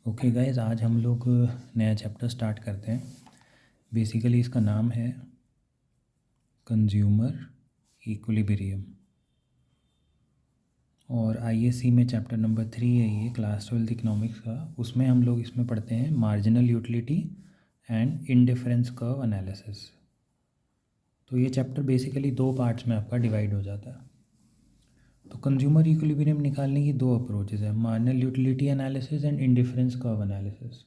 Okay guys, आज हम लोग नया चैप्टर स्टार्ट करते हैं। बेसिकली इसका नाम है कंज्यूमर इक्विलिब्रियम और आईएससी में चैप्टर नंबर 3 है ये, क्लास 12 इकोनॉमिक्स का। उसमें हम लोग इसमें पढ़ते हैं marginal utility and indifference curve analysis. तो ये चैप्टर बेसिकली दो पार्ट्स में आपका डिवाइड हो जाता है। तो कंज्यूमर इक्विलिब्रियम निकालने की दो अप्रोचेज है, marginal utility analysis and indifference curve analysis.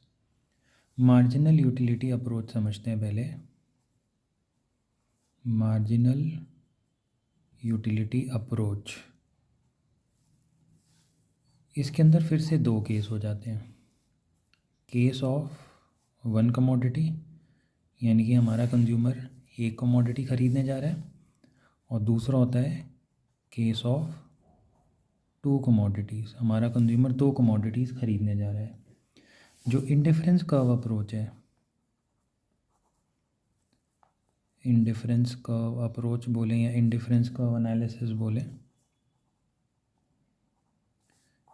Marginal utility approach समझते हैं पहले। मार्जिनल यूटिलिटी अप्रोच, इसके अंदर फिर से दो केस हो जाते हैं। केस ऑफ वन कमोडिटी, यानी कि हमारा कंज्यूमर एक कमोडिटी ख़रीदने जा रहा है, और दूसरा होता है केस ऑफ टू कमोडिटीज़, हमारा कंज्यूमर दो कमोडिटीज़ ख़रीदने जा रहा है। जो इंडिफरेंस कर्व अप्रोच है, इंडिफरेंस कर्व अप्रोच बोलें या इंडिफरेंस कर्व एनालिसिस बोलें,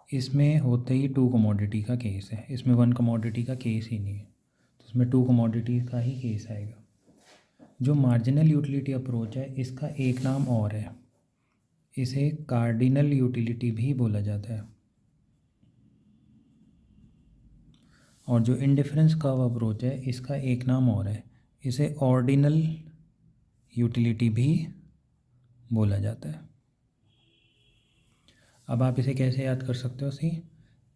इसमें होते ही टू कमोडिटी का केस है। इसमें वन कमोडिटी का केस ही नहीं है, तो इसमें टू कमोडिटी का ही केस आएगा। जो मार्जिनल यूटिलिटी अप्रोच है, इसका एक नाम और है, इसे कार्डिनल यूटिलिटी भी बोला जाता है। और जो इंडिफरेंस कर्व अप्रोच है, इसका एक नाम और है, इसे ऑर्डिनल यूटिलिटी भी बोला जाता है। अब आप इसे कैसे याद कर सकते हो? सी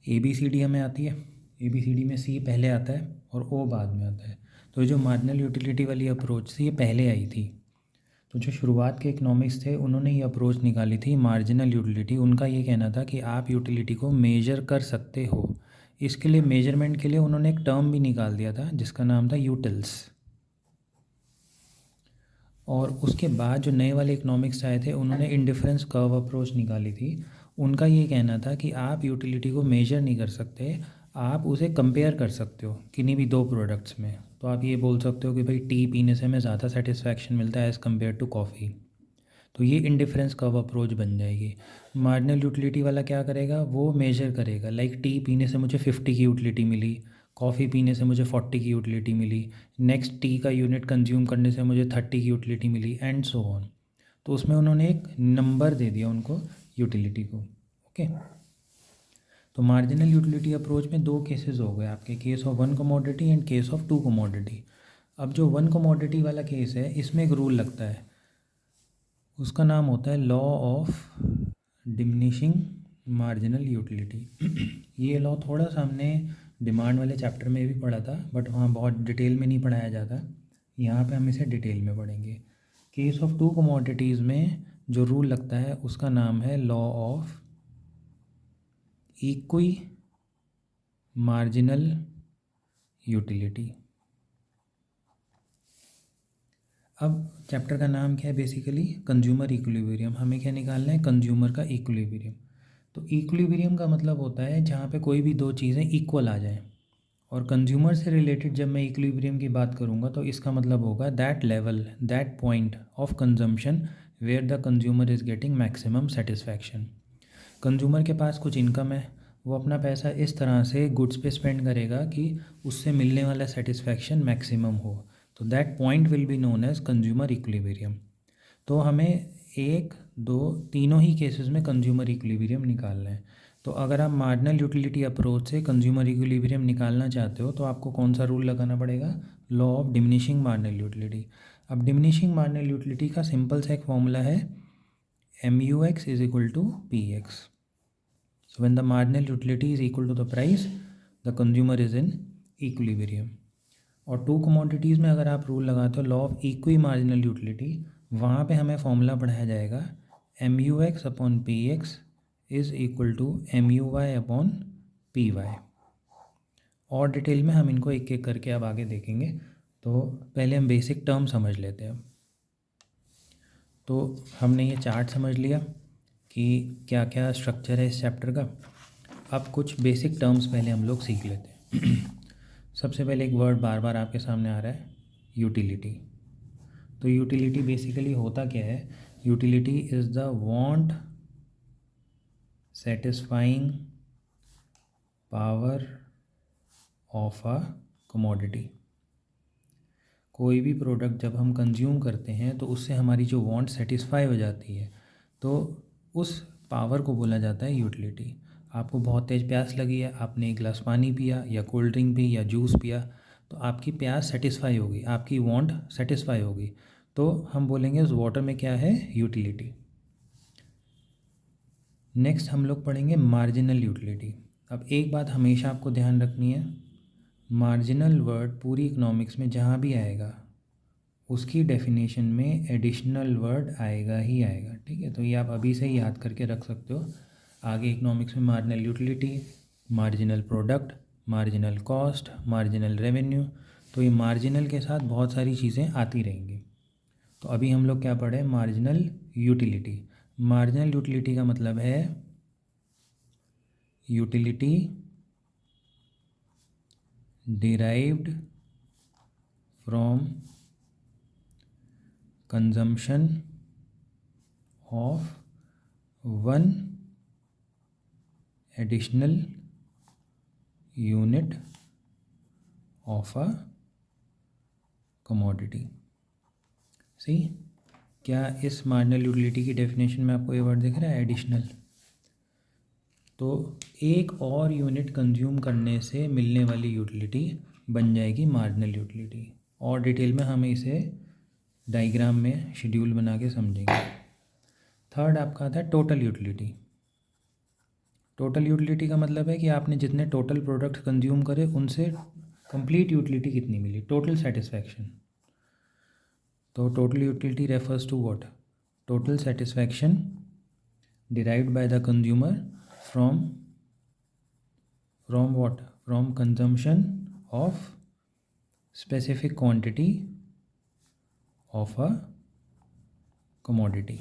ABCD हमें आती है, ABCD में C पहले आता है और O बाद में आता है। तो ये जो मार्जिनल यूटिलिटी वाली अप्रोच थी, ये पहले आई थी। तो जो शुरुआत के इकोनॉमिक्स थे, उन्होंने ये अप्रोच निकाली थी मार्जिनल यूटिलिटी। उनका ये कहना था कि आप यूटिलिटी को मेजर कर सकते हो। इसके लिए मेजरमेंट के लिए उन्होंने एक टर्म भी निकाल दिया था जिसका नाम था यूटिल्स। और उसके बाद जो नए वाले इकोनॉमिक्स आए थे, उन्होंने इंडिफरेंस कर्व अप्रोच निकाली थी। उनका ये कहना था कि आप यूटिलिटी को मेजर नहीं कर सकते, आप उसे कंपेयर कर सकते हो किन्हीं भी दो प्रोडक्ट्स में। तो आप ये बोल सकते हो कि भाई टी पीने से हमें ज़्यादा सेटिस्फैक्शन मिलता है एज़ कम्पेयर टू कॉफ़ी। तो ये इंडिफरेंस कर्व अप्रोच बन जाएगी। मार्जिनल यूटिलिटी वाला क्या करेगा? वो मेजर करेगा, लाइक टी पीने से मुझे 50 की यूटिलिटी मिली, कॉफ़ी पीने से मुझे 40 की यूटिलिटी मिली, नेक्स्ट टी का यूनिट कंज्यूम करने से मुझे 30 की यूटिलिटी मिली, एंड सो ऑन। तो उसमें उन्होंने एक नंबर दे दिया उनको, यूटिलिटी को। ओके, तो मार्जिनल यूटिलिटी अप्रोच में दो केसेस हो गए आपके, case of one commodity and case of two commodity. अब जो वन कमोडिटी वाला केस है, इसमें एक रूल लगता है, उसका नाम होता है law of diminishing marginal utility. ये लॉ थोड़ा सा हमने डिमांड वाले चैप्टर में भी पढ़ा था, बट वहाँ बहुत डिटेल में नहीं पढ़ाया जाता। यहाँ पे हम इसे डिटेल में पढ़ेंगे। केस ऑफ टू कमोडिटीज़ में जो रूल लगता है, उसका नाम है law of equi marginal utility. अब चैप्टर का नाम क्या है? Basically consumer equilibrium. हमें क्या निकालना है? कंज्यूमर का इक्विलिब्रियम। तो इक्विलिब्रियम का मतलब होता है जहाँ पे कोई भी दो चीज़ें इक्वल आ जाएं। और कंज्यूमर से रिलेटेड जब मैं इक्विलिब्रियम की बात करूँगा, तो इसका मतलब होगा that level, that point of consumption where the consumer is getting maximum satisfaction. Consumer के पास कुछ इनकम है, वो अपना पैसा इस तरह से गुड्स पे स्पेंड करेगा कि उससे मिलने वाला सेटिस्फैक्शन मैक्सिमम हो। तो that point will be known as consumer equilibrium. तो हमें एक, दो, तीनों ही केसेस में कंज्यूमर इक्विलिब्रियम निकालना है। तो अगर आप मार्जिनल यूटिलिटी अप्रोच से कंज्यूमर इक्विलिब्रियम निकालना चाहते हो, तो आपको कौन सा रूल लगाना पड़ेगा? Law of diminishing marginal utility. अब डिमिनिशिंग मार्जिनल यूटिलिटी का सिंपल सा एक फॉर्मूला है, MUX is equal to PX। So when the marginal utility is equal to the price, the consumer is in equilibrium. और two commodities में अगर आप rule लगाते हो law of equi marginal utility, वहाँ पे हमें फॉर्मूला पढ़ाया जाएगा MUX upon PX is equal to MUY upon PY। और डिटेल में हम इनको एक एक करके अब आगे देखेंगे। तो पहले हम बेसिक टर्म समझ लेते हैं। तो हमने ये चार्ट समझ लिया कि क्या क्या स्ट्रक्चर है इस चैप्टर का। अब कुछ बेसिक टर्म्स पहले हम लोग सीख लेते हैं। सबसे पहले एक वर्ड बार बार आपके सामने आ रहा है, यूटिलिटी। तो यूटिलिटी बेसिकली होता क्या है? Utility is the want satisfying power of a commodity. कोई भी प्रोडक्ट जब हम कंज्यूम करते हैं तो उससे हमारी जो वांट सेटिस्फाई हो जाती है, तो उस पावर को बोला जाता है यूटिलिटी। आपको बहुत तेज़ प्यास लगी है, आपने एक गिलास पानी पिया या कोल्ड ड्रिंक पी या जूस पिया, तो आपकी प्यास सेटिस्फाई होगी, आपकी वांट सेटिस्फाई होगी, तो हम बोलेंगे उस वाटर में क्या है, यूटिलिटी। नेक्स्ट हम लोग पढ़ेंगे मार्जिनल यूटिलिटी। अब एक बात हमेशा आपको ध्यान रखनी है, मार्जिनल वर्ड पूरी इकोनॉमिक्स में जहाँ भी आएगा उसकी डेफिनेशन में एडिशनल वर्ड आएगा ही आएगा, ठीक है। तो ये आप अभी से ही याद करके रख सकते हो। आगे इकोनॉमिक्स में marginal utility, marginal product, marginal cost, marginal revenue, तो ये मार्जिनल के साथ बहुत सारी चीज़ें आती रहेंगी। तो अभी हम लोग क्या पढ़े, मार्जिनल यूटिलिटी। मार्जिनल यूटिलिटी का मतलब है utility derived from consumption of one additional unit of a commodity. सही, क्या इस मार्जिनल यूटिलिटी की डेफिनेशन में आपको ये वर्ड दिख रहा है, एडिशनल? तो एक और यूनिट कंज्यूम करने से मिलने वाली यूटिलिटी बन जाएगी मार्जिनल यूटिलिटी। और डिटेल में हम इसे डायग्राम में शेड्यूल बना के समझेंगे। थर्ड आपका आता है टोटल यूटिलिटी। टोटल यूटिलिटी का मतलब है कि आपने जितने टोटल प्रोडक्ट कंज्यूम करे उनसे कंप्लीट यूटिलिटी कितनी मिली, टोटल सेटिस्फैक्शन। तो total utility refers to what, total satisfaction derived by the consumer from what, from consumption of specific quantity of a commodity।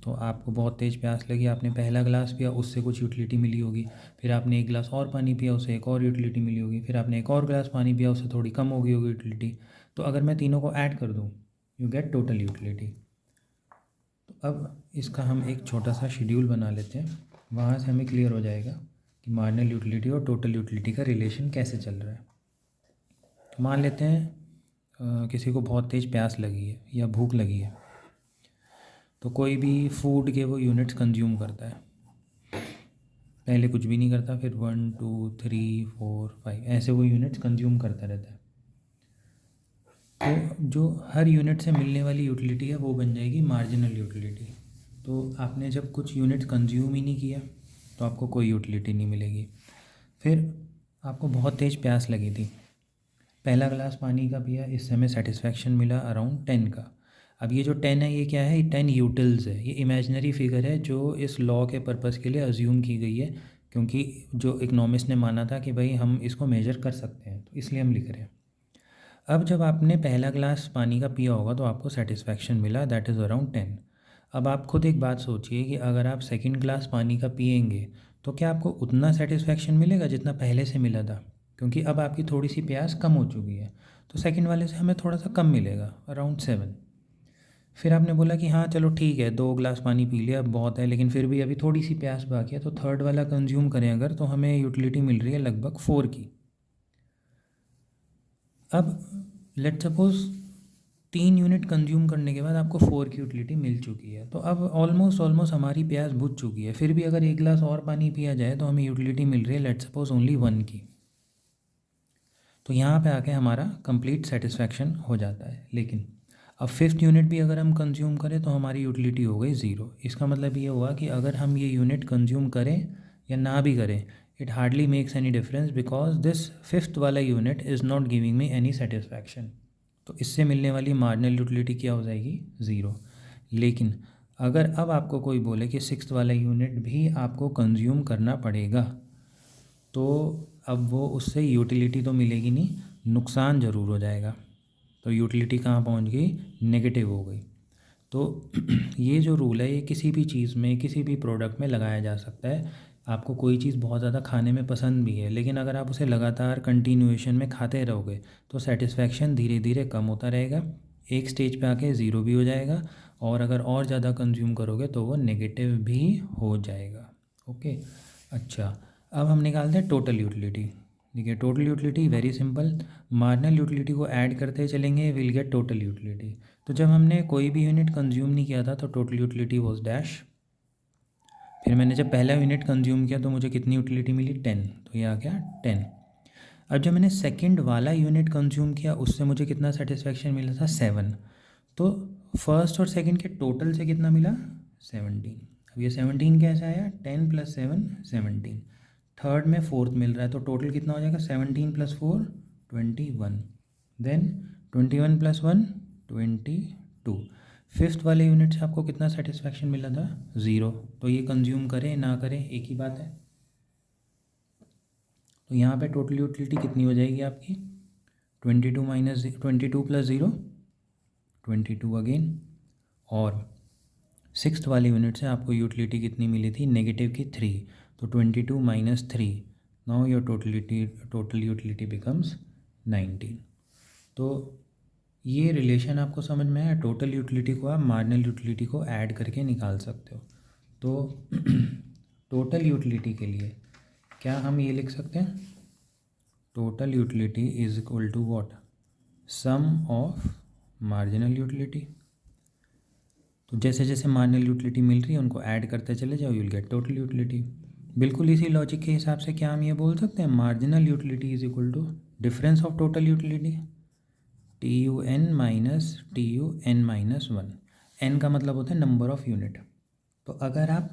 तो आपको बहुत तेज़ प्यास लगी, आपने पहला गिलास पिया, उससे कुछ यूटिलिटी मिली होगी, फिर आपने एक गिलास और पानी पिया, उससे एक और यूटिलिटी मिली होगी, फिर आपने एक और गिलास पानी पिया, उससे थोड़ी कम हो गई होगी यूटिलिटी। तो अगर मैं तीनों को ऐड कर दूँ, यू गेट टोटल यूटिलिटी। तो अब इसका हम एक छोटा सा शेड्यूल बना लेते हैं, वहाँ से हमें क्लियर हो जाएगा कि मार्जिनल यूटिलिटी और टोटल यूटिलिटी का रिलेशन कैसे चल रहा है। तो मान लेते हैं किसी को बहुत तेज़ प्यास लगी है या भूख लगी है, तो कोई भी फूड के वो यूनिट्स कंज्यूम करता है। पहले कुछ भी नहीं करता, फिर 1 2 3 4 5 ऐसे वो यूनिट्स कंज्यूम करता रहता है। तो जो हर यूनिट से मिलने वाली यूटिलिटी है वो बन जाएगी मार्जिनल यूटिलिटी। तो आपने जब कुछ यूनिट्स कंज्यूम ही नहीं किया तो आपको कोई यूटिलिटी नहीं मिलेगी। फिर आपको बहुत तेज़ प्यास लगी थी, पहला गिलास पानी का पिया, इससे हमें सेटिस्फैक्शन मिला अराउंड 10 का। अब ये जो 10 है ये क्या है, 10 यूटिल्स है, ये इमेजिनरी फिगर है जो इस लॉ के पर्पज़ के लिए अज्यूम की गई है, क्योंकि जो इकोनॉमिस्ट ने माना था कि भाई हम इसको मेजर कर सकते हैं, तो इसलिए हम लिख रहे हैं। अब जब आपने पहला गिलास पानी का पिया होगा तो आपको सेटिस्फैक्शन मिला, दैट इज़ अराउंड 10। अब आप खुद एक बात सोचिए कि अगर आप सेकंड ग्लास पानी का पिएंगे तो क्या आपको उतना सेटिस्फैक्शन मिलेगा जितना पहले से मिला था, क्योंकि अब आपकी थोड़ी सी प्यास कम हो चुकी है। तो सेकंड वाले से हमें थोड़ा सा कम मिलेगा, अराउंड 7। फिर आपने बोला कि हाँ चलो ठीक है, 2 गिलास पानी पी लिया अब बहुत है, लेकिन फिर भी अभी थोड़ी सी प्यास बाकी है, तो थर्ड वाला कंज्यूम करें अगर, तो हमें यूटिलिटी मिल रही है लगभग 4 की। अब लेट सपोज 3 यूनिट कंज्यूम करने के बाद आपको 4 की यूटिलिटी मिल चुकी है, तो अब ऑलमोस्ट हमारी प्यास बुझ चुकी है। फिर भी अगर एक गिलास और पानी पिया जाए तो हमें यूटिलिटी मिल रही है लेट सपोज ओनली 1 की। तो यहाँ पे आके हमारा कंप्लीट सेटिस्फैक्शन हो जाता है। लेकिन अब 5th यूनिट भी अगर हम कंज्यूम करें तो हमारी यूटिलिटी हो गई 0। इसका मतलब ये हुआ कि अगर हम ये यूनिट कंज्यूम करें या ना भी करें, it hardly makes any difference, because this 5th वाला unit is not giving me any satisfaction. तो इससे मिलने वाली मार्जिनल यूटिलिटी क्या हो जाएगी, 0। लेकिन अगर अब आपको कोई बोले कि 6th वाला यूनिट भी आपको कंज्यूम करना पड़ेगा, तो अब वो उससे यूटिलिटी तो मिलेगी नहीं, नुकसान ज़रूर हो जाएगा। तो यूटिलिटी कहाँ पहुँच गई, नेगेटिव हो गई। तो ये जो रूल है ये किसी भी चीज़ में, किसी भी प्रोडक्ट में लगाया जा सकता है। आपको कोई चीज़ बहुत ज़्यादा खाने में पसंद भी है, लेकिन अगर आप उसे लगातार कंटिन्यूएशन में खाते रहोगे तो सेटिस्फैक्शन धीरे धीरे कम होता रहेगा, एक स्टेज पे आके 0 भी हो जाएगा, और अगर और ज़्यादा कंज्यूम करोगे तो वो नेगेटिव भी हो जाएगा। ओके, अच्छा, अब हम निकालते हैं टोटल यूटिलिटी। देखिए total utility very simple, marginal utility को ऐड करते चलेंगे, विल गेट टोटल यूटिलिटी। तो जब हमने कोई भी यूनिट कंज्यूम नहीं किया था तो टोटल यूटिलिटी वॉज डैश। फिर मैंने जब पहला यूनिट कंज्यूम किया तो मुझे कितनी यूटिलिटी मिली 10, तो ये आ गया 10। अब जब मैंने सेकंड वाला यूनिट कंज्यूम किया उससे मुझे कितना सेटिस्फेक्शन मिला था 7। तो फर्स्ट और सेकंड के टोटल से कितना मिला 17। अब ये 17 कैसे आया, 10 + 7 17। थर्ड में फोर्थ मिल रहा है तो टोटल कितना हो जाएगा 17 + 4 21। देन 21 + 1 22। फिफ्थ वाले यूनिट से आपको कितना सेटिस्फेक्शन मिला था 0। तो ये कंज्यूम करें ना करें एक ही बात है। तो यहाँ पे टोटल यूटिलिटी कितनी हो जाएगी आपकी 22 + 0 22 अगेन। और सिक्स्थ वाले यूनिट से आपको यूटिलिटी कितनी मिली थी नेगेटिव की 3, तो 22 - 3। Now your total utility becomes 19। तो ये रिलेशन आपको समझ में आया, टोटल यूटिलिटी को आप मार्जिनल यूटिलिटी को ऐड करके निकाल सकते हो। तो टोटल यूटिलिटी के लिए क्या हम ये लिख सकते हैं, total utility is equal to what, sum of marginal utility. तो जैसे जैसे मार्जिनल यूटिलिटी मिल रही है उनको ऐड करते चले जाओ, यूल गेट टोटल यूटिलिटी। बिल्कुल इसी लॉजिक के हिसाब से क्या हम ये बोल सकते हैं, marginal utility is equal to difference of total utility TUN minus TUN - 1। n का मतलब होता है नंबर ऑफ यूनिट। तो अगर आप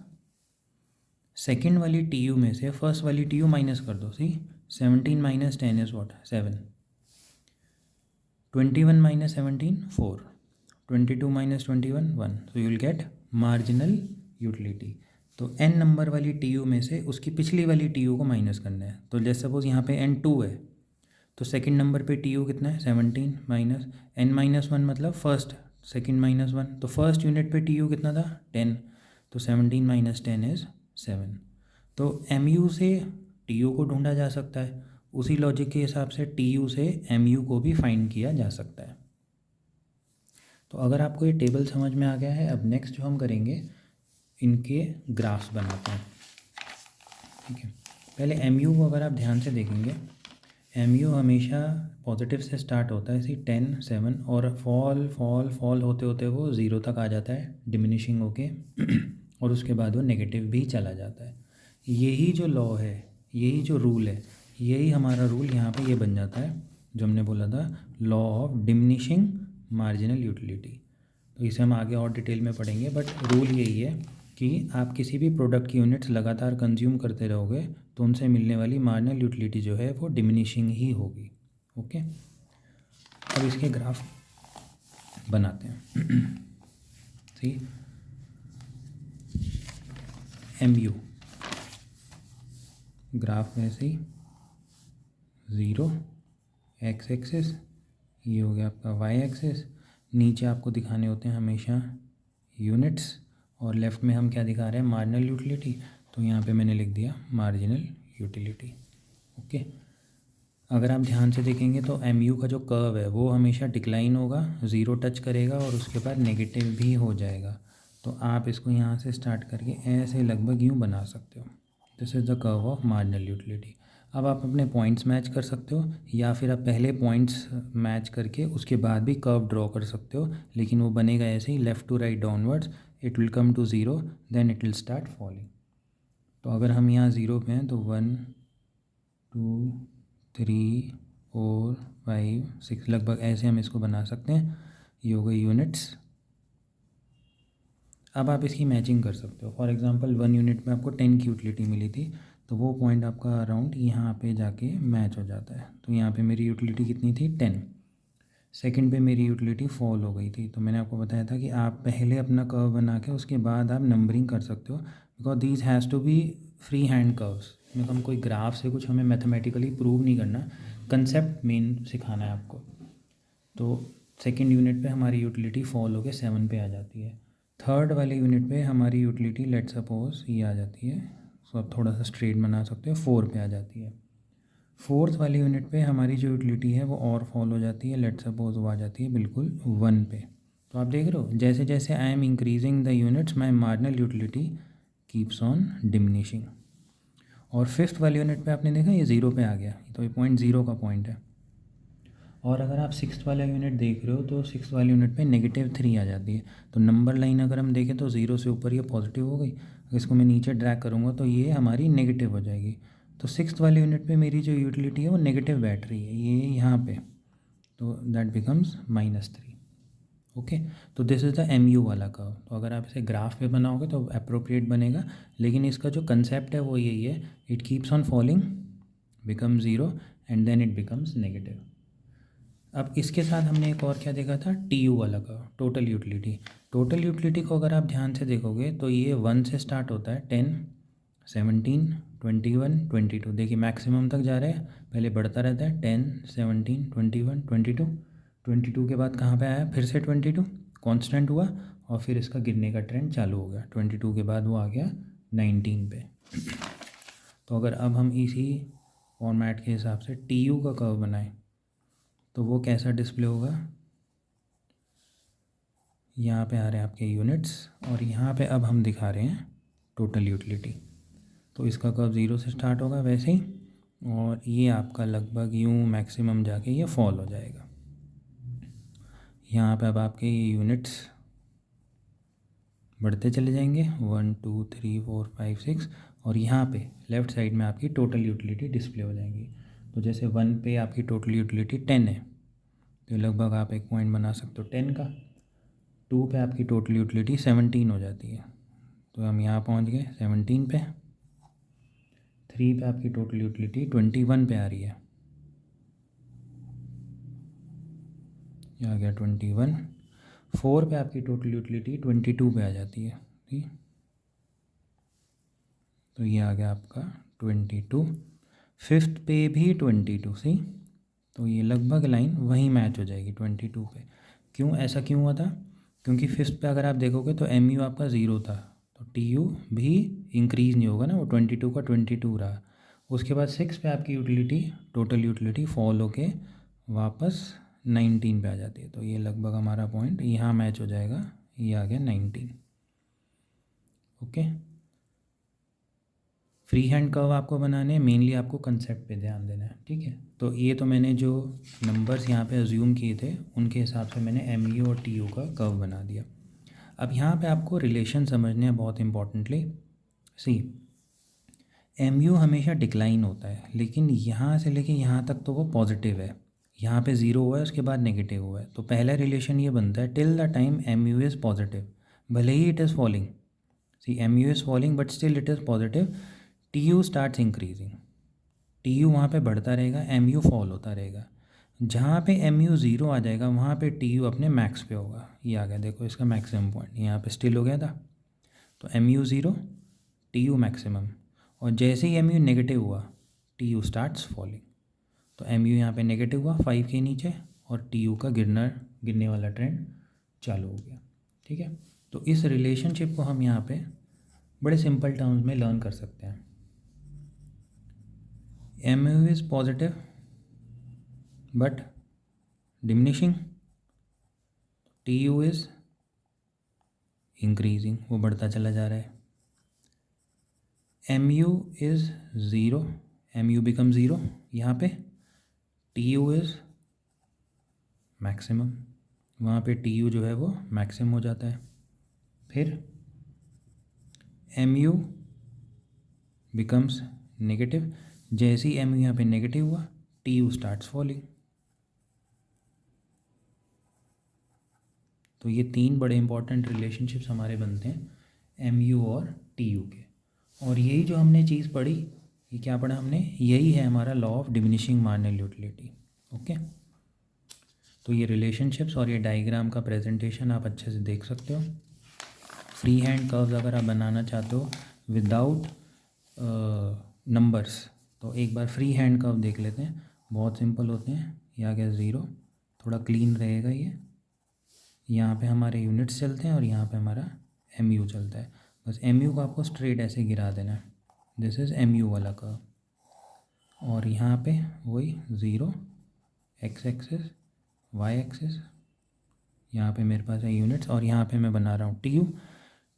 सेकेंड वाली TU में से फर्स्ट वाली TU माइनस कर दो, सी 17 - 10 is what 7, 21 - 17 4, 22 - 21 1। So you will get marginal utility. तो n नंबर वाली TU में से उसकी पिछली वाली TU को माइनस करना है। तो जैसे सपोज यहाँ पे n 2 है तो सेकंड नंबर पे TU कितना है 17 माइनस n - 1 मतलब फर्स्ट, सेकंड -1। तो फर्स्ट यूनिट पे TU कितना था 10, तो 17 - 10 इज़ 7। तो MU से TU को ढूंढा जा सकता है, उसी लॉजिक के हिसाब से TU से MU को भी फाइंड किया जा सकता है। तो अगर आपको ये टेबल समझ में आ गया है, अब नेक्स्ट जो हम करेंगे इनके ग्राफ्स बनाते हैं। ठीक है, पहले MU को अगर आप ध्यान से देखेंगे, MU हमेशा पॉजिटिव से स्टार्ट होता है, इसी 10 7 और फॉल फॉल फॉल होते होते वो 0 तक आ जाता है डिमिनिशिंग होके और उसके बाद वो नेगेटिव भी चला जाता है। यही जो लॉ है, यही जो रूल है, यही हमारा रूल यहाँ पे ये बन जाता है जो हमने बोला था, law of diminishing marginal utility. तो इसे हम आगे और डिटेल में पढ़ेंगे, बट रूल यही है कि आप किसी भी प्रोडक्ट की यूनिट्स लगातार कंज्यूम करते रहोगे तो उनसे मिलने वाली मार्जिनल यूटिलिटी जो है वो डिमिनिशिंग ही होगी। ओके, अब इसके ग्राफ बनाते हैं। सी MU ग्राफ में से 0 x एक्सिस, ये हो गया आपका y एक्सिस। नीचे आपको दिखाने होते हैं हमेशा यूनिट्स और लेफ़्ट में हम क्या दिखा रहे हैं मार्जिनल यूटिलिटी। तो यहाँ पे मैंने लिख दिया मार्जिनल यूटिलिटी। ओके, अगर आप ध्यान से देखेंगे तो MU का जो कर्व है वो हमेशा डिक्लाइन होगा, 0 टच करेगा और उसके बाद नेगेटिव भी हो जाएगा। तो आप इसको यहाँ से स्टार्ट करके ऐसे लगभग यूँ बना सकते हो, this is the curve of marginal utility. अब आप अपने पॉइंट्स मैच कर सकते हो या फिर आप पहले पॉइंट्स मैच करके उसके बाद भी कर्व ड्रॉ कर सकते हो, लेकिन वो बनेगा ऐसे ही left to right downwards, it will come to 0 then it will start falling. तो अगर हम यहाँ 0 पे हैं तो 1 2 3 4 5 6 लगभग ऐसे हम इसको बना सकते हैं। ये हो गई यूनिट्स। अब आप इसकी मैचिंग कर सकते हो। फॉर एग्जांपल 1 यूनिट में आपको 10 की यूटिलिटी मिली थी तो वो पॉइंट आपका अराउंड यहाँ पे जाके मैच हो जाता है। तो यहाँ पे मेरी यूटिलिटी कितनी थी 10, सेकंड पे मेरी यूटिलिटी फॉल हो गई थी। तो मैंने आपको बताया था कि आप पहले अपना कर्व बना के उसके बाद आप नंबरिंग कर सकते हो, because these has to be free hand curves. मतलब हम कोई ग्राफ से कुछ हमें मैथमेटिकली प्रूव नहीं करना, कंसेप्ट मेन सिखाना है आपको। तो सेकंड यूनिट पे हमारी यूटिलिटी फॉल होकर 7 पे आ जाती है। थर्ड वाले यूनिट पे हमारी यूटिलिटी लेट सपोज ये आ जाती है, सो आप थोड़ा सा स्ट्रेट बना सकते हो, 4 पे आ जाती है। फोर्थ वाली यूनिट पे हमारी जो यूटिलिटी है वो और फॉल हो जाती है, लेट सपोज वो आ जाती है बिल्कुल 1 पे। तो आप देख रहे हो जैसे जैसे I am increasing the units my marginal utility keeps on diminishing. और फिफ्थ वाले यूनिट पे आपने देखा ये 0 पे आ गया, तो ये पॉइंट 0 का पॉइंट है। और अगर आप सिक्स्थ वाला यूनिट देख रहे हो तो सिक्स्थ वाले यूनिट पे -3 आ जाती है। तो नंबर लाइन अगर हम देखें तो 0 से ऊपर ये पॉजिटिव हो गई, अगर इसको मैं नीचे ड्रैग करूँगा तो ये हमारी नेगेटिव हो जाएगी। तो सिक्स्थ वाले यूनिट पे मेरी जो यूटिलिटी है वो नेगेटिव बैठ रही है, ये यहाँ पे, तो दैट बिकम्स -3। ओके, तो दिस इज़ द MU वाला कर्व। तो अगर आप इसे ग्राफ पे बनाओगे तो अप्रोप्रिएट बनेगा, लेकिन इसका जो कंसेप्ट है वो यही है, it keeps on falling, become 0 and then it becomes negative. अब इसके साथ हमने एक और क्या देखा था, TU वाला curve, total utility. Total utility को अगर आप ध्यान से देखोगे तो ये 1 से स्टार्ट होता है, 10, 17, 21, 22, देखिए मैक्सिमम तक जा रहा है, पहले बढ़ता रहता है 10, 17, 21, 22, 22 के बाद कहाँ पे आया, फिर से 22 कांस्टेंट हुआ, और फिर इसका गिरने का ट्रेंड चालू हो गया, 22 के बाद वो आ गया 19 पे। तो अगर अब हम इसी फॉर्मेट के हिसाब से TU का कर्व बनाएं तो वो कैसा डिस्प्ले होगा, यहाँ पे आ रहे हैं आपके यूनिट्स, और यहाँ पे अब हम दिखा रहे हैं टोटल यूटिलिटी। तो इसका कर्व 0 से स्टार्ट होगा वैसे ही, और ये आपका लगभग यूँ मैक्सिमम जाके ये फॉल हो जाएगा। यहाँ पे अब आपके ये यूनिट्स बढ़ते चले जाएंगे, 1 2 3 4 5 6, और यहाँ पे लेफ़्ट साइड में आपकी टोटल यूटिलिटी डिस्प्ले हो जाएंगी। तो जैसे 1 पे आपकी टोटल यूटिलिटी 10 है, तो लगभग आप एक पॉइंट बना सकते हो 10 का। 2 पे आपकी टोटल यूटिलिटी 17 हो जाती है, तो हम यहाँ पहुँच गए 17 पे। 3 पे आपकी टोटल यूटिलिटी 21 पे आ रही है, ये आ गया 21। 4 पे आपकी टोटल यूटिलिटी 22 पे आ जाती है, ठीक, तो ये आ गया आपका 22। फिफ्थ पे भी 22, सी, तो ये लगभग लाइन वहीं मैच हो जाएगी 22 पे। क्यों, ऐसा क्यों हुआ था, क्योंकि फिफ्थ पे अगर आप देखोगे तो MU आपका 0 था, तो TU भी इंक्रीज़ नहीं होगा ना, वो 22 का 22 रहा। उसके बाद 6 पे आपकी यूटिलिटी, टोटल यूटिलिटी फॉल होके वापस 19 पे आ जाती है, तो ये लगभग हमारा पॉइंट यहाँ मैच हो जाएगा, ये आ गया 19। ओके, फ्री हैंड कर्व आपको बनाने हैं, मेनली आपको कंसेप्ट पे ध्यान देना है, ठीक है। तो ये तो मैंने जो नंबर्स यहाँ पे अज्यूम किए थे उनके हिसाब से मैंने MU और TU का कर्व बना दिया। अब यहाँ पे आपको रिलेशन समझने हैं बहुत इंपॉर्टेंटली। सी, MU हमेशा डिक्लाइन होता है, लेकिन यहाँ से लेके यहाँ तक तो वो पॉजिटिव है, यहाँ पे 0 हुआ है उसके बाद नेगेटिव हुआ है, तो पहला रिलेशन ये बनता है, till the time MU is positive, भले ही it is falling, see MU is falling but still it is positive, TU starts increasing, TU वहाँ पे बढ़ता रहेगा, MU फॉल होता रहेगा। जहाँ पे MU 0 आ जाएगा वहाँ पे TU अपने मैक्स पे होगा, ये आ गया, देखो इसका मैक्सिमम पॉइंट यहाँ पे स्टिल हो गया था, तो MU 0, TU मैक्सिमम, और जैसे ही MU नेगेटिव हुआ TU स्टार्ट्स फॉलिंग, तो MU यहाँ पे नेगेटिव हुआ 5 के नीचे, और TU का गिरने वाला ट्रेंड चालू हो गया, ठीक है। तो इस रिलेशनशिप को हम यहाँ पे बड़े सिंपल टर्म्स में लर्न कर सकते हैं। MU is positive but diminishing, TU is increasing, वो बढ़ता चला जा रहा है। MU इज़ 0, MU बिकम 0 यहाँ पे, TU इज़ मैक्सिमम, वहाँ पे TU जो है वो मैक्सिमम हो जाता है। फिर MU बिकम्स नेगेटिव, जैसे ही MU यहाँ पे नेगेटिव हुआ TU स्टार्ट्स फॉलिंग। तो ये 3 बड़े इंपॉर्टेंट रिलेशनशिप्स हमारे बनते हैं MU और TU के, और यही जो हमने चीज़ पढ़ी, ये क्या पढ़ा हमने, यही है हमारा law of diminishing marginal utility. Okay, तो ये रिलेशनशिप्स और ये डायग्राम का प्रेजेंटेशन आप अच्छे से देख सकते हो। फ्री हैंड कर्व्स अगर आप बनाना चाहते हो विदाउट नंबर्स, तो एक बार फ्री हैंड कर्व देख लेते हैं, बहुत सिंपल होते हैं। ये आ गया 0, थोड़ा क्लीन रहेगा ये, यहाँ पे हमारे यूनिट्स चलते हैं और यहाँ पे हमारा MU चलता है, बस MU को आपको स्ट्रेट ऐसे गिरा देना है, दिस इज़ MU वाला कर्व, और यहाँ पे वही 0, x एक्सिस, y एक्सिस, यहाँ पे मेरे पास है यूनिट्स, और यहाँ पे मैं बना रहा हूँ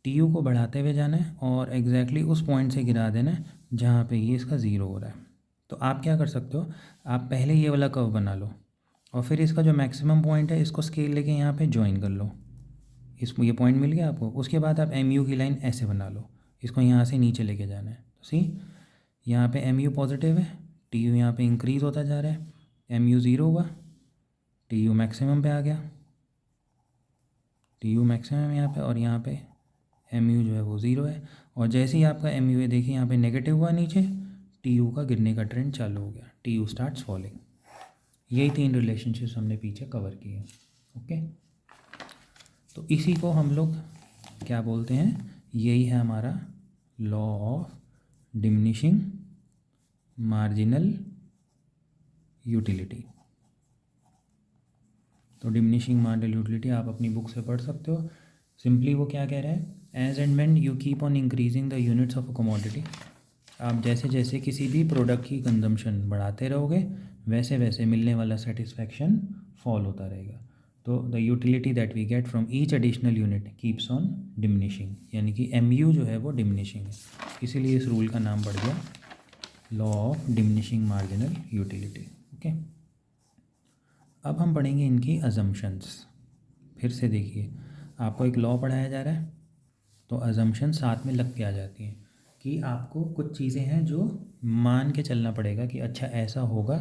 TU को बढ़ाते हुए जाना है और एग्जैक्टली उस पॉइंट से गिरा देना है जहाँ पे ये इसका ज़ीरो हो रहा है। तो आप क्या कर सकते हो, आप पहले ये वाला कर्व बना लो और फिर इसका जो मैक्सिमम पॉइंट है इसको स्केल लेके यहाँ पे ज्वाइन कर लो। इसको ये पॉइंट मिल गया आपको। उसके बाद आप एम यू की लाइन ऐसे बना लो, इसको यहाँ से नीचे लेके जाना है। तो सी यहाँ पे एम यू पॉजिटिव है, टी यू यहाँ पे इंक्रीज़ होता जा रहा है, एम यू ज़ीरो हुआ, टी यू मैक्सिमम पे आ गया, टी यू मैक्सिमम यहाँ पे, और यहाँ पे एम यू जो है वो ज़ीरो है। और जैसे ही आपका एम यू है देखिए यहाँ पे नेगेटिव हुआ नीचे, टी यू का गिरने का ट्रेंड चालू हो गया, टी यू स्टार्ट्स फॉलिंग। यही 3 रिलेशनशिप्स हमने पीछे कवर किए। ओके, तो इसी को हम लोग क्या बोलते हैं, यही है हमारा law of diminishing marginal utility. तो डिमिनिशिंग मार्जिनल यूटिलिटी आप अपनी बुक से पढ़ सकते हो। सिंपली वो क्या कह रहा है, as and when you keep on increasing the units of a commodity, आप जैसे जैसे किसी भी प्रोडक्ट की कंजम्पशन बढ़ाते रहोगे वैसे वैसे मिलने वाला सेटिस्फैक्शन फॉल होता रहेगा। तो the utility that we get from each additional unit keeps on diminishing, यानी कि एम यू जो है वो डिमिनिशिंग है, इसीलिए इस रूल का नाम पड़ गया law of diminishing marginal utility. Okay, अब हम पढ़ेंगे इनकी अजम्पशंस। फिर से देखिए, आपको एक लॉ पढ़ाया जा रहा है तो अजम्पशन साथ में लग के आ जाती हैं कि आपको कुछ चीज़ें हैं जो मान के चलना पड़ेगा कि अच्छा ऐसा होगा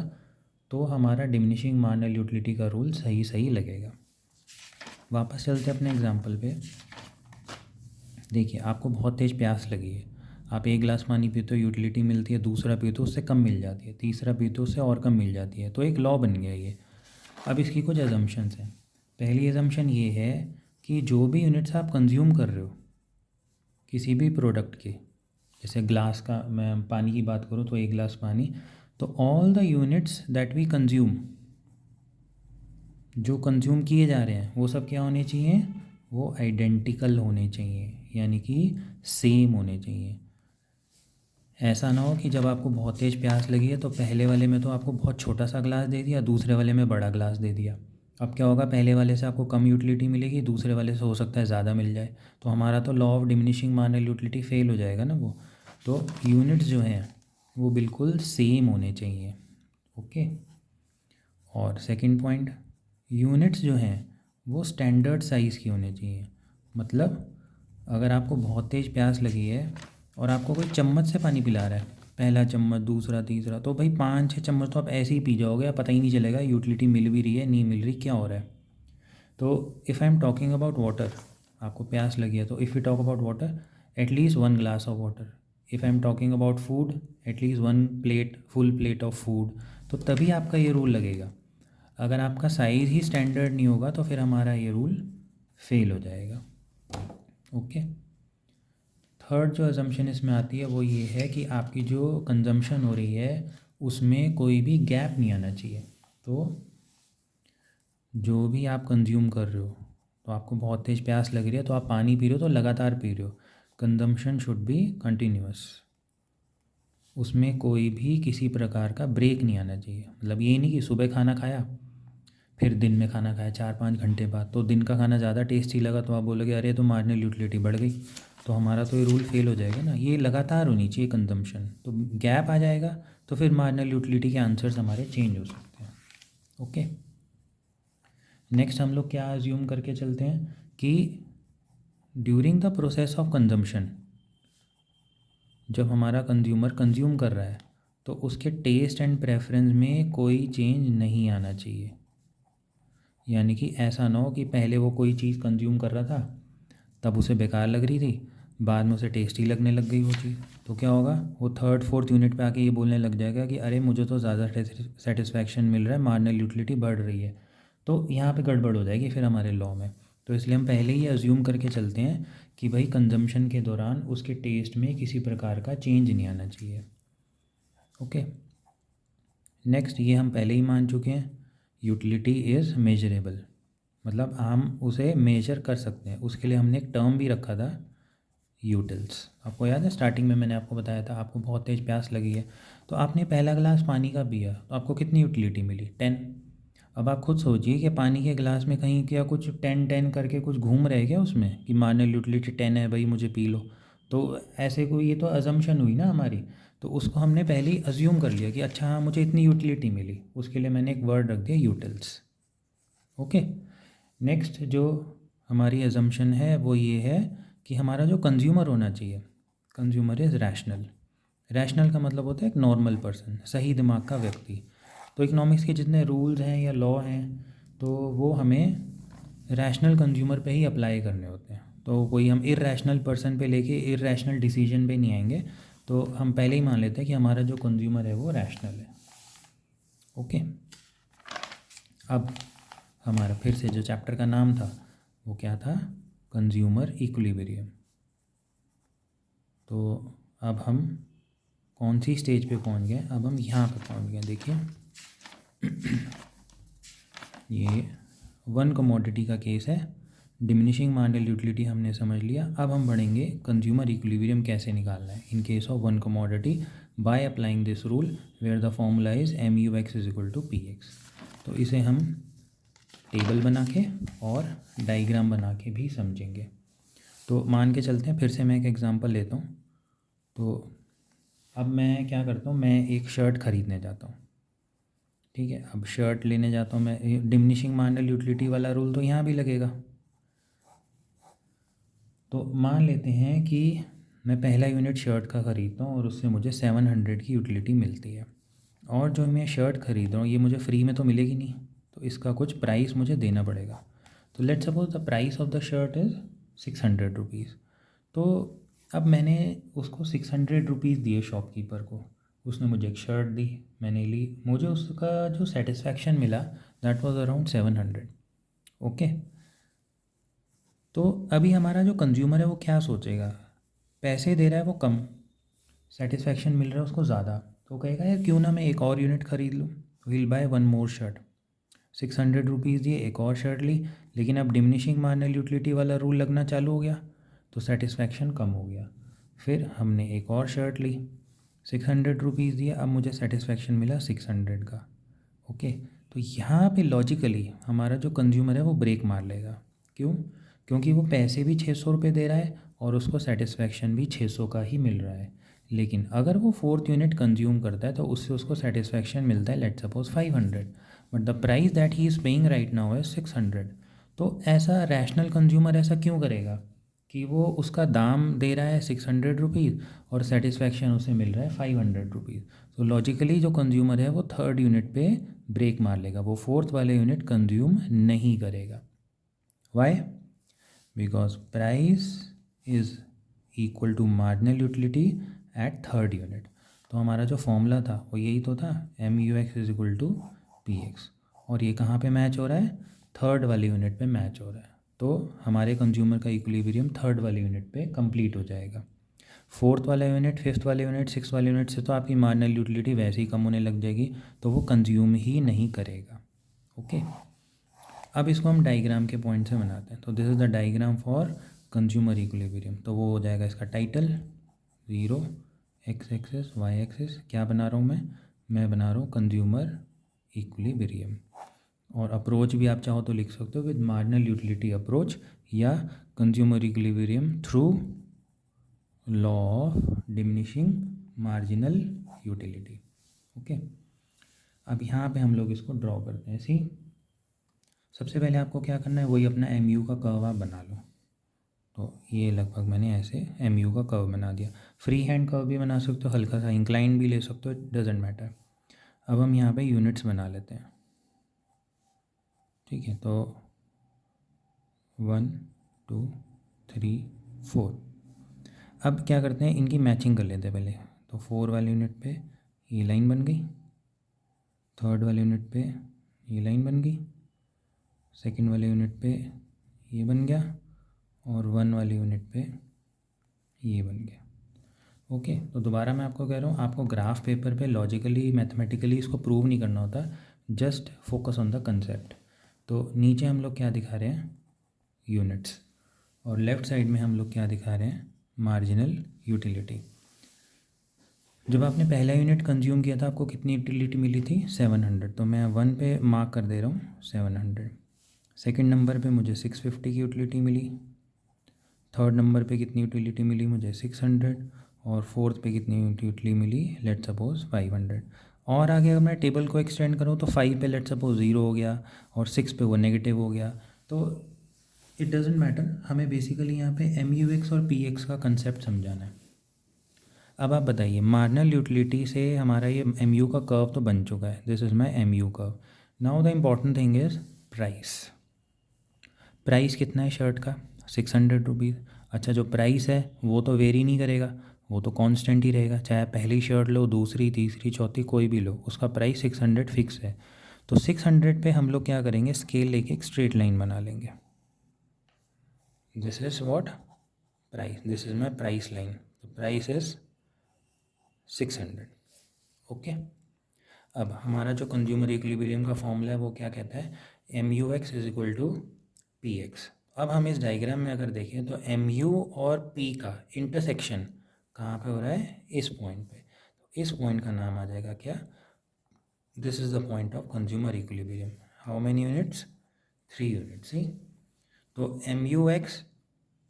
तो हमारा डिमिनिशिंग मार्जिनल यूटिलिटी का रूल सही सही लगेगा। वापस चलते अपने एग्जांपल पे। देखिए, आपको बहुत तेज़ प्यास लगी है, आप 1 गिलास पानी पीते हो यूटिलिटी मिलती है, दूसरा पीते हो उससे कम मिल जाती है, तीसरा पीते हो उससे और कम मिल जाती है, तो एक लॉ बन गया ये। अब इसकी कुछ अजम्पशंस हैं। पहली अजम्पशन ये है कि जो भी यूनिट्स आप कंज्यूम कर रहे हो किसी भी प्रोडक्ट के, जैसे ग्लास का मैं पानी की बात करूँ तो 1 गिलास पानी, तो all the units that we consume, जो कंज्यूम किए जा रहे हैं वो सब क्या होने चाहिए, वो आइडेंटिकल होने चाहिए, यानी कि सेम होने चाहिए। ऐसा ना हो कि जब आपको बहुत तेज़ प्यास लगी है तो पहले वाले में तो आपको बहुत छोटा सा ग्लास दे दिया, दूसरे वाले में बड़ा ग्लास दे दिया। अब क्या होगा, पहले वाले से आपको कम यूटिलिटी मिलेगी, दूसरे वाले से हो सकता है ज़्यादा मिल जाए, तो हमारा तो law of diminishing marginal utility fail हो जाएगा ना वो। तो यूनिट्स जो हैं वो बिल्कुल सेम होने चाहिए। ओके, और सेकंड पॉइंट, यूनिट्स जो हैं वो स्टैंडर्ड साइज़ की होने चाहिए। मतलब अगर आपको बहुत तेज़ प्यास लगी है और आपको कोई चम्मच से पानी पिला रहा है, पहला चम्मच, दूसरा, तीसरा, तो भाई 5-6 चम्मच तो आप ऐसे ही पी जाओगे, पता ही नहीं चलेगा यूटिलिटी मिल भी रही है नहीं मिल रही, क्या हो रहा है। तो if I am talking about water, आपको प्यास लगी है तो if you talk about water, at least 1 glass of water. If I am talking about food, at least 1 plate, full plate of food. तो तभी आपका ये रूल लगेगा। अगर आपका साइज़ ही स्टैंडर्ड नहीं होगा तो फिर हमारा ये रूल फेल हो जाएगा। ओके, थर्ड जो अजम्पशन इसमें आती है वो ये है कि आपकी जो कंजम्पशन हो रही है उसमें कोई भी गैप नहीं आना चाहिए। तो जो भी आप कंज्यूम कर रहे हो, तो आपको बहुत तेज़ प्यास लग रही है तो आप पानी पी रहे हो तो लगातार पी रहे हो, कंजम्पशन शुड बी कंटिन्यूअस, उसमें कोई भी किसी प्रकार का ब्रेक नहीं आना चाहिए। मतलब ये नहीं कि सुबह खाना खाया फिर दिन में खाना खाया 4-5 घंटे बाद, तो दिन का खाना ज़्यादा टेस्टी लगा तो आप बोलोगे अरे तो मार्जिनल यूटिलिटी बढ़ गई, तो हमारा तो ये रूल फेल हो जाएगा ना। ये लगातार होनी चाहिए कंजम्पशन, तो गैप आ जाएगा तो फिर मार्जिनल यूटिलिटी के आंसर्स हमारे चेंज हो सकते हैं। ओके, नेक्स्ट हम लोग क्या अज्यूम करके चलते हैं कि during the process of consumption, जब हमारा कंज्यूमर कंज्यूम कर रहा है तो उसके टेस्ट एंड प्रेफरेंस में कोई चेंज नहीं आना चाहिए। यानी कि ऐसा ना हो कि पहले वो कोई चीज़ कंज्यूम कर रहा था तब उसे बेकार लग रही थी, बाद में उसे टेस्टी लगने लग गई वो चीज़, तो क्या होगा, वो थर्ड फोर्थ यूनिट पे आके ये बोलने लग जाएगा कि अरे मुझे तो ज़्यादा सेटिस्फैक्शन मिल रहा है, मार्जिनल यूटिलिटी बढ़ रही है। तो यहाँ पे गड़बड़ हो जाएगी फिर हमारे लॉ में। तो इसलिए हम पहले ही अज्यूम करके चलते हैं कि भाई कंजम्पशन के दौरान उसके टेस्ट में किसी प्रकार का चेंज नहीं आना चाहिए। ओके, नेक्स्ट ये हम पहले ही मान चुके हैं, यूटिलिटी इज़ मेजरेबल, मतलब हम उसे मेजर कर सकते हैं। उसके लिए हमने एक टर्म भी रखा था, यूटिल्स। आपको याद है स्टार्टिंग में मैंने आपको बताया था, आपको बहुत तेज़ प्यास लगी है तो आपने पहला गिलास पानी का पिया तो आपको कितनी यूटिलिटी मिली, 10। अब आप खुद सोचिए कि पानी के गिलास में कहीं क्या कुछ 10-10 करके कुछ घूम रहे क्या उसमें कि मार्जिनल यूटिलिटी 10 है भाई मुझे पी लो, तो ऐसे कोई, ये तो अजम्पशन हुई ना हमारी। तो उसको हमने पहले ही अज्यूम कर लिया कि अच्छा हाँ मुझे इतनी यूटिलिटी मिली, उसके लिए मैंने एक वर्ड रख दिया यूटिल्स। ओके, नेक्स्ट जो हमारी अजम्पशन है वो ये है कि हमारा जो कंज्यूमर होना चाहिए, कंज्यूमर इज़ रैशनल। रैशनल का मतलब होता है एक नॉर्मल पर्सन, सही दिमाग का व्यक्ति। तो इकोनॉमिक्स के जितने रूल्स हैं या लॉ हैं तो वो हमें रैशनल कंज्यूमर पे ही अप्लाई करने होते हैं। तो कोई हम इर्रैशनल पर्सन पे लेके इर्रैशनल डिसीजन पे नहीं आएंगे। तो हम पहले ही मान लेते हैं कि हमारा जो कंज्यूमर है वो रैशनल है। ओके, अब हमारा फिर से जो चैप्टर का नाम था वो क्या था, कंज्यूमर इक्विलिब्रियम। तो अब हम कौन सी स्टेज पे पहुंच गए, अब हम यहाँ पे पहुंच गए। देखिए ये वन कमोडिटी का केस है, डिमिनिशिंग मार्जिनल यूटिलिटी हमने समझ लिया। अब हम बढ़ेंगे कंज्यूमर इक्विलिब्रियम कैसे निकालना है in case of one commodity by applying this rule where the formula is MUX is equal to PX। तो इसे हम टेबल बना के और डायग्राम बना के भी समझेंगे। तो मान के चलते हैं, फिर से मैं एक एग्जांपल लेता हूँ। तो अब मैं क्या करता हूँ, मैं एक शर्ट ख़रीदने जाता हूँ। ठीक है, अब शर्ट लेने जाता हूँ मैं, डिमिनिशिंग मार्जिनल यूटिलिटी वाला रूल तो यहाँ भी लगेगा। तो मान लेते हैं कि मैं पहला यूनिट शर्ट का ख़रीदता हूँ और उससे मुझे 700 की यूटिलिटी मिलती है। और जो मैं शर्ट ख़रीद रहा हूँ ये मुझे फ्री में तो मिलेगी नहीं, तो इसका कुछ प्राइस मुझे देना पड़ेगा। तो let's suppose the price of the shirt is 600 rupees. तो अब मैंने उसको 600 रुपीज़ दिए शॉपकीपर को, उसने मुझे एक शर्ट दी, मैंने ली, मुझे उसका जो सेटिस्फैक्शन मिला दैट वाज अराउंड 700। ओके, तो अभी हमारा जो कंज्यूमर है वो क्या सोचेगा, पैसे दे रहा है वो कम, सेटिस्फैक्शन मिल रहा है उसको ज़्यादा, तो कहेगा यार क्यों ना मैं एक और यूनिट ख़रीद लूँ, will by one more shirt. 600 rupees दिए, एक और शर्ट ली, लेकिन अब डिमिनिशिंग मार्जिनल यूटिलिटी वाला रूल लगना चालू हो गया तो सेटिस्फैक्शन कम हो गया। फिर हमने एक और शर्ट ली, 600 रुपीज़ दिए, अब मुझे सेटिस्फैक्शन मिला 600 का। ओके, तो यहाँ पे लॉजिकली हमारा जो कंज्यूमर है वो ब्रेक मार लेगा। क्यों? क्योंकि वो पैसे भी 600 रुपये दे रहा है और उसको सेटिस्फैक्शन भी 600 का ही मिल रहा है। लेकिन अगर वो फोर्थ यूनिट कंज्यूम करता है तो उससे उसको सेटिस्फैक्शन मिलता है let's suppose 500, but the price that he is paying right now है 600। तो ऐसा रैशनल कंज्यूमर ऐसा क्यों करेगा कि वो उसका दाम दे रहा है 600 रुपीज़ और सेटिस्फैक्शन उसे मिल रहा है 500 रुपीज़। तो लॉजिकली जो कंज्यूमर है वो थर्ड यूनिट पे ब्रेक मार लेगा, वो फोर्थ वाले यूनिट कंज्यूम नहीं करेगा। Why? Because price is equal to marginal utility at third unit. तो हमारा जो फॉर्मूला था वो यही तो था, MUX is equal to PX। और ये कहाँ पे मैच हो रहा है, थर्ड वाले यूनिट पे मैच हो रहा है। तो हमारे कंज्यूमर का इक्विलिब्रियम थर्ड वाले यूनिट पे कंप्लीट हो जाएगा। फोर्थ वाला यूनिट, फिफ्थ वाले यूनिट, सिक्स वाले यूनिट से तो आपकी मार्जिनल यूटिलिटी वैसे ही कम होने लग जाएगी, तो वो कंज्यूम ही नहीं करेगा। ओके, अब इसको हम डायग्राम के पॉइंट से बनाते हैं। तो this is the diagram for consumer equilibrium. तो वो हो जाएगा इसका title 0, x axis, y axis, क्या बना रहा हूँ मैं बना रहा हूँ कंज्यूमर इक्विलिब्रियम। और अप्रोच भी आप चाहो तो लिख सकते हो विद मार्जिनल यूटिलिटी अप्रोच या consumer equilibrium through law of diminishing marginal utility. Okay, अब यहाँ पे हम लोग इसको ड्रॉ करते हैं। सी, सबसे पहले आपको क्या करना है, वही अपना MU का कर्व आप बना लो। तो ये लगभग मैंने ऐसे MU का कर्व बना दिया। फ्री हैंड कर्व भी बना सकते हो, हल्का सा इंक्लाइन भी ले सकते हो, डजेंट मैटर। अब हम यहाँ पे यूनिट्स बना लेते हैं। ठीक है, तो 1 2 3 4। अब क्या करते हैं, इनकी मैचिंग कर लेते हैं पहले। तो 4 वाले यूनिट पे ये लाइन बन गई, थर्ड वाले यूनिट पे ये लाइन बन गई, सेकंड वाले यूनिट पे ये बन गया, और 1 वाले यूनिट पे ये बन गया। ओके, तो दोबारा मैं आपको कह रहा हूँ, आपको ग्राफ पेपर पे लॉजिकली मैथमेटिकली इसको प्रूव नहीं करना होता, just focus on the concept. तो नीचे हम लोग क्या दिखा रहे हैं, यूनिट्स, और लेफ़्ट साइड में हम लोग क्या दिखा रहे हैं, मार्जिनल यूटिलिटी। जब आपने पहला यूनिट कंज्यूम किया था आपको कितनी यूटिलिटी मिली थी, 700। तो मैं 1 पे मार्क कर दे रहा हूँ 700। सेकंड नंबर पे मुझे 650 की यूटिलिटी मिली, थर्ड नंबर पे कितनी यूटिलिटी मिली मुझे 600, और फोर्थ पे कितनी यूटिलिटी मिली, लेट सपोज 500। और आगे अगर मैं टेबल को एक्सटेंड करूँ तो 5 पे लेट सपोज 0 हो गया और 6 पे वो नेगेटिव हो गया। तो इट डजेंट मैटर, हमें बेसिकली यहाँ पे MUX और PX का कंसेप्ट समझाना है। अब आप बताइए, मार्जिनल यूटिलिटी से हमारा ये MU का कर्व तो बन चुका है, this is my MU curve. Now the important thing is price. Price कितना है शर्ट का, 600 रुपीज़। अच्छा, जो प्राइस है वो तो वेरी नहीं करेगा, वो तो कांस्टेंट ही रहेगा, चाहे पहली शर्ट लो, दूसरी, तीसरी, चौथी, कोई भी लो, उसका प्राइस 600 फिक्स है। तो 600 पे हम लोग क्या करेंगे, स्केल लेके एक स्ट्रेट लाइन बना लेंगे। This is what, price, this is my price line. तो प्राइस इज़ 600। ओके। अब हमारा जो कंज्यूमर इक्विलिब्रियम का फॉर्मूला है वो क्या कहता है, MUX is equal to PX। अब हम इस डायग्राम में अगर देखें तो MU और P का इंटरसेक्शन कहाँ पे हो रहा है, इस पॉइंट पे। तो इस पॉइंट का नाम आ जाएगा क्या, this is the point of consumer equilibrium. How many units, 3 units. See, तो MUX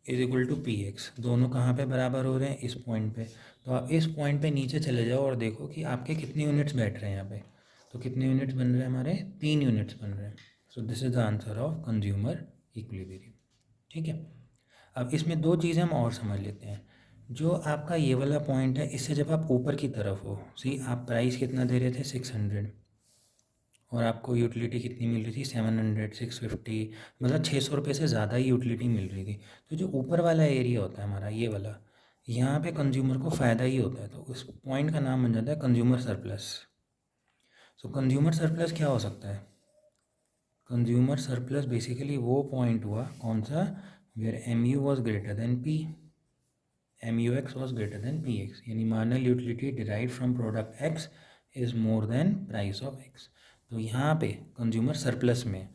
is equal to PX, दोनों कहाँ पे बराबर हो रहे हैं, इस पॉइंट पे। तो आप इस पॉइंट पे नीचे चले जाओ और देखो कि आपके कितने यूनिट्स बैठ रहे हैं यहाँ पे। तो कितने यूनिट्स बन रहे हैं हमारे, 3 यूनिट्स बन रहे हैं। So this is the answer of consumer equilibrium. ठीक है। अब इसमें दो चीज़ें हम और समझ लेते हैं। जो आपका ये वाला पॉइंट है, इससे जब आप ऊपर की तरफ हो, सी आप प्राइस कितना दे रहे थे, 600, और आपको यूटिलिटी कितनी मिल रही थी, 700, 650, मतलब 600 रुपये से ज़्यादा ही यूटिलिटी मिल रही थी। तो जो ऊपर वाला एरिया होता है हमारा, ये वाला, यहाँ पे कंज्यूमर को फ़ायदा ही होता है। तो उस पॉइंट का नाम बन जाता है consumer surplus. So consumer surplus क्या हो सकता है, कंज्यूमर सरप्लस बेसिकली वो पॉइंट हुआ, कौन सा, where MU was greater than P, MUX was greater than PX, यानी marginal utility derive from product X is more than price of X। तो यहाँ पे कंज्यूमर सरप्लस में,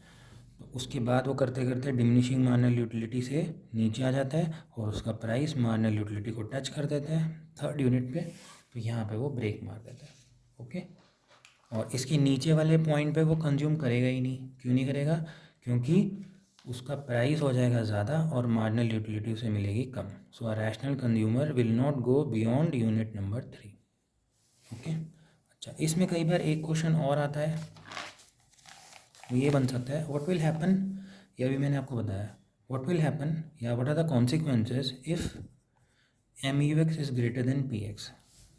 तो उसके बाद वो करते करते डिमिनिशिंग मार्जिनल यूटिलिटी से नीचे आ जाता है और उसका प्राइस मार्जिनल यूटिलिटी को टच कर देता है थर्ड यूनिट पे, तो यहाँ पे वो ब्रेक मार देता है। ओके। और इसके नीचे वाले पॉइंट पे वो कंज्यूम करेगा ही नहीं। क्यों नहीं करेगा, क्योंकि उसका प्राइस हो जाएगा ज़्यादा और मार्जिनल यूटिलिटी उसे मिलेगी कम। So a rational consumer will not go beyond unit number 3। Okay. अच्छा, इसमें कई बार एक क्वेश्चन और आता है, ये बन सकता है, व्हाट विल हैपन, ये भी मैंने आपको बताया, व्हाट विल हैपन या what are the consequences if MUX is greater than PX।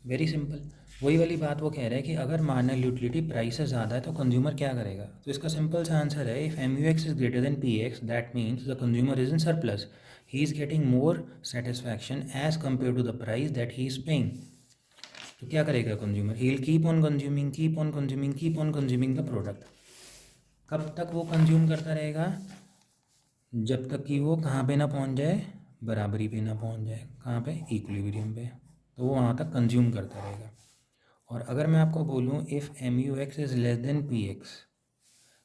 Very simple, वही वाली बात वो कह रहा है कि अगर मार्जिनल यूटिलिटी प्राइस से ज़्यादा है तो कंज्यूमर क्या करेगा। तो इसका सिंपल सा आंसर है, if MUX is greater than PX that means the consumer is in surplus, he is getting more satisfaction as compare to the price that he is paying. तो क्या करेगा consumer, he will keep on consuming, keep on consuming, keep on consuming the product. कब तक वो consume करता रहेगा, जब तक कि वो कहाँ पे ना पहुँच जाए, बराबरी पे ना पहुँच जाए, कहाँ पे, इक्विलिब्रियम पे। तो वो वहाँ तक कंज्यूम करता रहेगा। और अगर मैं आपको बोलूँ if MUX is less than PX,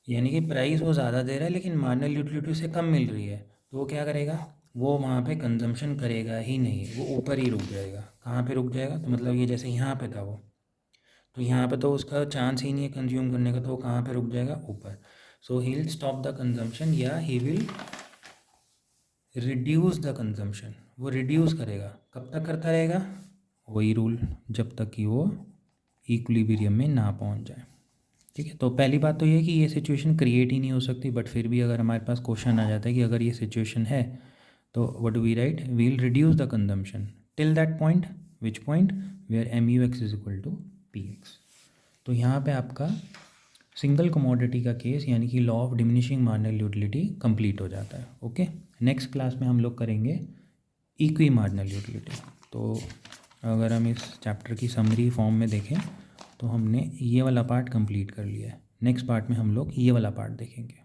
यानी कि प्राइस वो ज़्यादा दे रहा है लेकिन मार्जिनल यूटिलिटी से कम मिल रही है, तो वो क्या करेगा, वो वहाँ पे कंजम्पशन करेगा ही नहीं, वो ऊपर ही रुक जाएगा। कहाँ पे रुक जाएगा, तो मतलब ये जैसे यहाँ पे था वो, तो यहाँ पे तो उसका चांस ही नहीं है कंज्यूम करने का, तो वो कहाँ पे रुक जाएगा, ऊपर। So he will stop the consumption या he will reduce the consumption, वो रिड्यूस करेगा। कब तक करता रहेगा, वही रूल, जब तक कि वो इक्विलिब्रियम में ना पहुंच जाए। ठीक है। तो पहली बात तो ये है कि ये सिचुएशन क्रिएट ही नहीं हो सकती, बट फिर भी अगर हमारे पास क्वेश्चन आ जाता है कि अगर ये सिचुएशन है तो what do we write, we will reduce the consumption till that point, which point, where MUX is equal to PX। तो यहाँ पे आपका सिंगल कमोडिटी का केस यानी कि law of diminishing marginal utility complete हो जाता है। ओके। नेक्स्ट क्लास में हम लोग करेंगे इक्वी मार्जिनल यूटिलिटी। तो अगर हम इस चैप्टर की समरी फॉर्म में देखें तो हमने ये वाला पार्ट कंप्लीट कर लिया है। नेक्स्ट पार्ट में हम लोग ये वाला पार्ट देखेंगे।